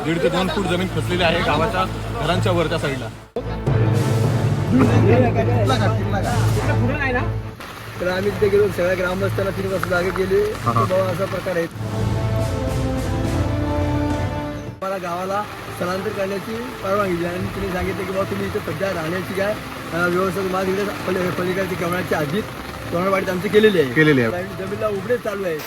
1.5 ते 2 फूट जमीन खचलेली आहे गावाच्या घरांच्या वरच्या साईडला. तर आम्ही तिथे गेलो, सगळ्या ग्रामस्थांना 3 वाजता जागे केली. असा प्रकार आहे. मला गावाला स्थलांतर करण्याची परवानगी दिली आणि तिने सांगितलं की बाबा तुम्ही इथे सध्या राहण्याची काय व्यवस्था माझ्या इकडे पलीकडची गव्हाची आधीच तोरणवाडीत आमची केलेली आहे. जमीनला उघडे चालू आहे.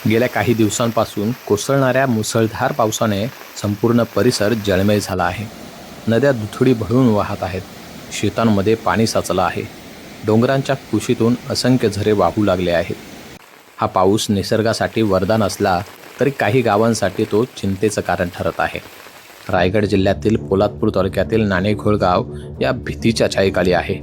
गेल्या काही दिवसांपासून कोसळणाऱ्या मुसळधार पावसाने संपूर्ण परिसर जळमय झाला आहे. नद्या दुथडी भरून वाहत आहेत. शेतांमध्ये पाणी साचलं आहे. डोंगरांच्या कुशीतून असंख्य झरे वाहू लागले आहेत. हा पाऊस निसर्गासाठी वरदान असला तरी काही गावांसाठी तो चिंतेचं कारण ठरत आहे. रायगड जिल्ह्यातील पोलादपूर तालुक्यातील नाणेघोळ गाव या भीतीच्या छायेखाली आहे.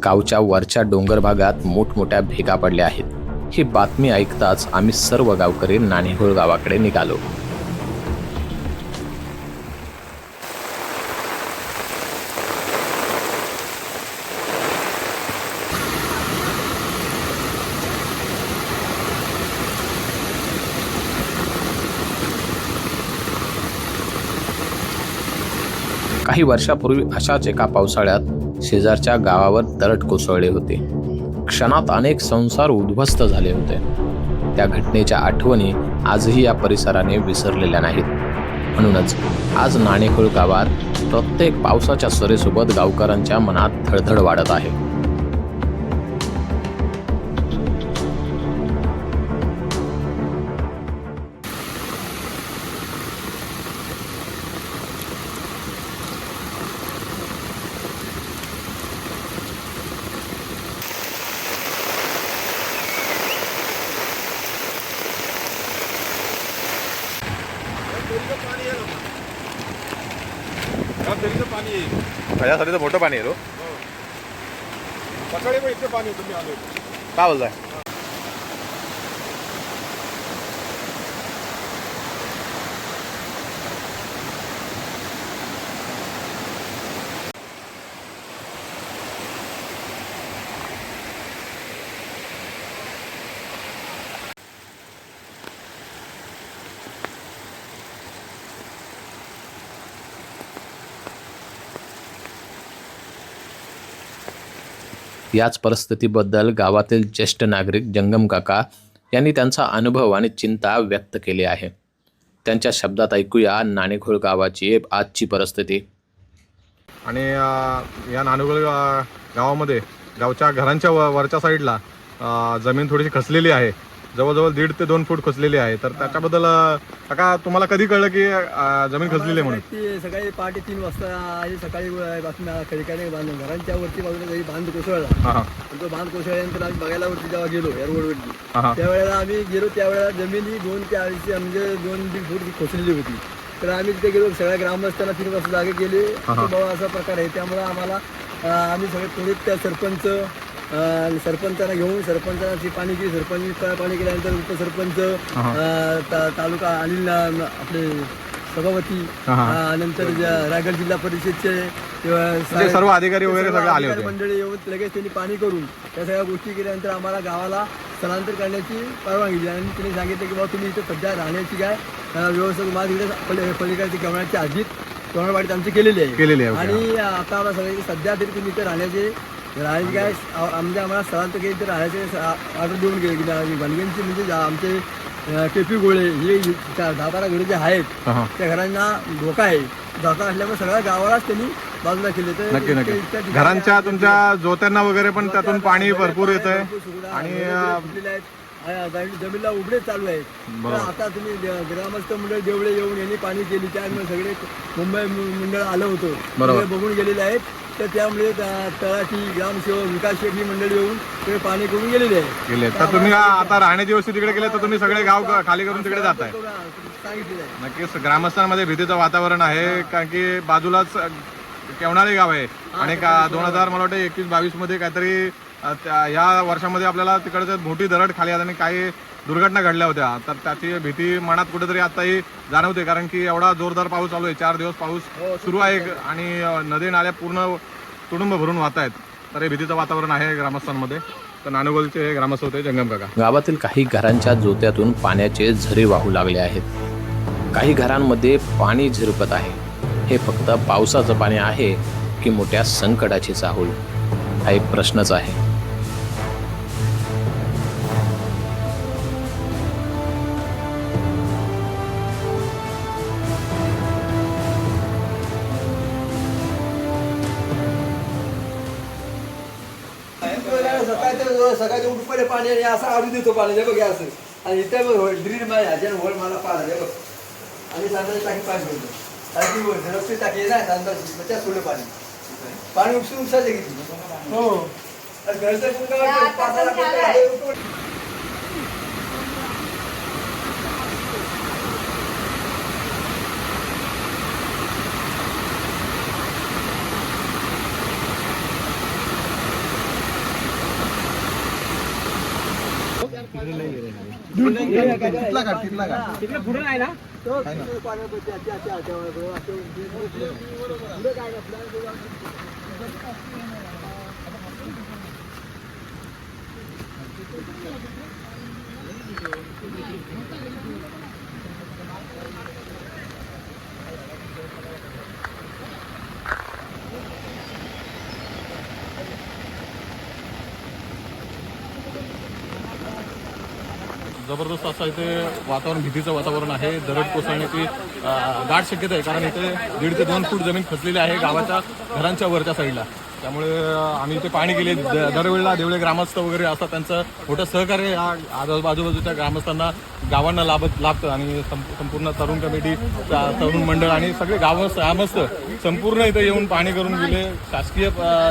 गावच्या वरच्या डोंगर भागात मोठमोठ्या भेगा पडल्या आहेत. ही बातमी ऐकताच आम्ही सर्व गावकरी नाणेघोळ गावाकडे निघालो. काही वर्षापूर्वी अशाच एका पावसाळ्यात शेजारच्या गावावर दरड कोसळले होते. क्षणात अनेक संसार उद्ध्वस्त झाले होते. त्या घटनेच्या आठवणी आजही या परिसराने विसरलेल्या नाहीत. म्हणूनच आज नाणेघोळ गावात प्रत्येक पावसाच्या सरीसोबत गावकऱ्यांच्या मनात धडधड वाढत आहे. त्यासाठी तर मोठं पाणी आहे. सकाळी पण इतकं पाणी होतं. मी आलो काय बोलताय? याच परिस्थितीबद्दल गावातील ज्येष्ठ नागरिक जंगम काका यांनी त्यांचा अनुभव आणि चिंता व्यक्त केली आहे. त्यांच्या शब्दात ऐकूया नाणेघोळ गावाची आजची परिस्थिती. आणि या नाणेघोळ गावामध्ये गावच्या घरांच्या वरच्या साईडला जमीन थोडीशी खचलेली आहे. जवळजवळ 1.5 ते 2 फूट खचलेली आहे. तर त्याच्याबद्दल काका तुम्हाला कधी कळलं की जमीन खचलेली आहे म्हणून? ती सकाळी पहाटे 3 वाजता आणि सकाळी बातम्या खडकाने बांधून घरांच्या वरती बाजूला बांध कोसळला. तो बांध कोसळल्यानंतर आम्ही बघायला वरती जेव्हा गेलो या रोडवरती त्यावेळेला आम्ही गेलो त्यावेळेला जमीन ही 2 ते 2.5 म्हणजे 2-3 फूट खचलेली होती. तर आम्ही तिथे गेलो, सगळ्या ग्रामस्थांना 3 वाजता जागे केले. बाबा असा प्रकार आहे. त्यामुळे आम्हाला आम्ही सगळे त्वरित त्या सरपंचांना घेऊन सरपंचाची पाणी केली. सरपंच पाणी केल्यानंतर उपसरपंच तालुका अनिल आपले सभापती नंतर रायगड जिल्हा परिषदचे सर्व अधिकारी वगैरे सगळे आले होते. मंडळी येऊन लगेच त्यांनी पाणी करून त्या सगळ्या गोष्टी केल्यानंतर आम्हाला गावाला स्थलांतर करण्याची परवानगी दिली आणि तिने सांगितलं की बाबा तुम्ही इथे सध्या राहण्याची काय व्यवस्था माझ्या इकडे पलीकडची गव्हाची आधीच तोरणवाडीत आमची केलेली आहे. आणि आता आम्हाला सगळे सध्या तरी तुम्ही इथे राहायची काय म्हणजे आम्हाला स्थलांतर केली तर राहायचे ऑर्डर देऊन गेले की गणगणची म्हणजे आमचे टेपी गोळे हे 10-12 घरे जे आहेत त्या घरांना धोका आहे. धोका असल्यामुळे सगळ्या गावालाच त्यांनी बाजूला केले. तर घरांच्या तुमच्या जोत्यांना वगैरे पण त्यातून पाणी भरपूर येत आहे आणि जमीनला उघडे चालू आहेत. तर आता तुम्ही ग्रामस्थ मंडळ देवळे येऊन यांनी पाणी केली. त्यामुळे सगळे मुंबई मंडळ आलं होतं बघून गेलेले आहेत. तर त्यामुळे तळाठी ग्रामसेवक विकास शेट्टी मंडळी येऊन ते पाणी करून गेलेले आहे. तर तुम्ही आता राहण्याची व्यवस्था तिकडे केली तर तुम्ही सगळे गाव खाली करून तिकडे जाताय? सांगितलेलं आहे. नक्कीच ग्रामस्थांमध्ये भीतीचं वातावरण आहे कारण की बाजूलाच केवणारे गाव आहे आणि 2000 मला वाटतं 21-22 मध्ये काहीतरी या वर्षामध्ये आपल्याला तिकडचं मोठी दरड खाली आली आणि काही दुर्घटना घडल्या होत्या. तर त्याची भीती मनात कुठेतरी आताही जाणवते कारण की एवढा जोरदार पाऊस चालू आहे. 4 दिवस पाऊस सुरू आहे आणि नदी नाल्या पूर्ण तुडुंब भरून वाहत आहेत. तर हे भीतीचं वातावरण आहे ग्रामस्थांमध्ये. तर नाणेगोलचे हे ग्रामस्थ होते जंगम काका. गावातील काही घरांच्या जोत्यातून पाण्याचे झरे वाहू लागले आहेत. काही घरांमध्ये पाणी झिरपत आहे. हे फक्त पावसाचं पाणी आहे की मोठ्या संकटाची चाहूल? हा एक प्रश्नच आहे. सकाळी उठून पहिले पाणी आणि असं आडू देतो पाणी हे बघ असं आणि इथे बघ ड्रील माझ्या ह्याच्यानं होल मला पाणी हे बघ आणि सांडाची टाकी पाणी सोडलं टाकी रस्ते टाकी नाही सांडाची त्या सोडलं पाणी उपसून उपसायचं किती हो आणि घरचं कोण काय पाण्याला पुढे नाही ना जबरदस्त असं इथे वातावरण, भीतीचं वातावरण आहे. दरड कोसळण्याची गाढ शक्यता आहे, कारण इथे 1.5 ते 2 फूट जमीन खचलेली आहे गावाच्या घरांच्या वरच्या साईडला. त्यामुळे आम्ही इथे पाणी गेले. दरवेळेला देवळे ग्रामस्थ वगैरे असतात, त्यांचं मोठं सहकार्य या आजूबाजूच्या ग्रामस्थांना गावांना लाभतं आणि संपूर्ण तरुण कमिटी, तरुण मंडळ आणि सगळे ग्रामस्थ संपूर्ण इथे येऊन पाहणी करून गेले. शासकीय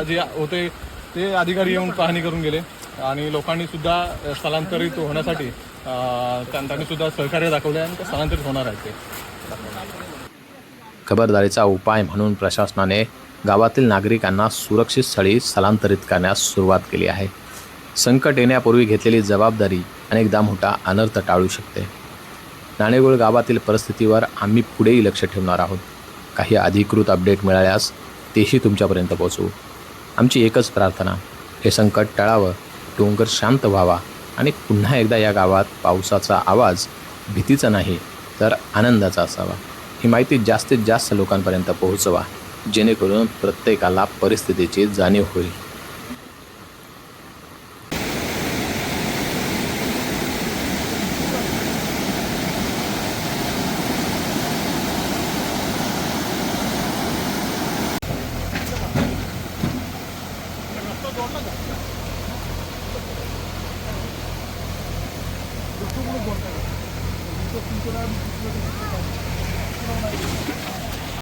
जे होते ते अधिकारी येऊन पाहणी करून गेले आणि लोकांनी सुद्धा स्थलांतरित होण्यासाठी त्यांनी सुद्धा सहकार्य दाखवले आणि ते स्थलांतरित होणार आहेत. ते खबरदारीचा उपाय म्हणून प्रशासनाने गावातील नागरिकांना सुरक्षित स्थळी स्थलांतरित करण्यास सुरुवात केली आहे. संकट येण्यापूर्वी घेतलेली जबाबदारी अनेकदा मोठा अनर्थ टाळू शकते. नाणेगोळ गावातील परिस्थितीवर आम्ही पुढेही लक्ष ठेवणार आहोत. काही अधिकृत अपडेट मिळाल्यास तेही तुमच्यापर्यंत पोहोचवू. आमची एकच प्रार्थना, हे संकट टळावं, डोंगर शांत व्हावा आणि पुन्हा एकदा या गावात पावसाचा आवाज भीतीचा नाही तर आनंदाचा असावा. ही माहिती जास्तीत जास्त लोकांपर्यंत पोहोचवा, जेणेकरून प्रत्येकाला परिस्थितीची जाणीव होईल. तुमचं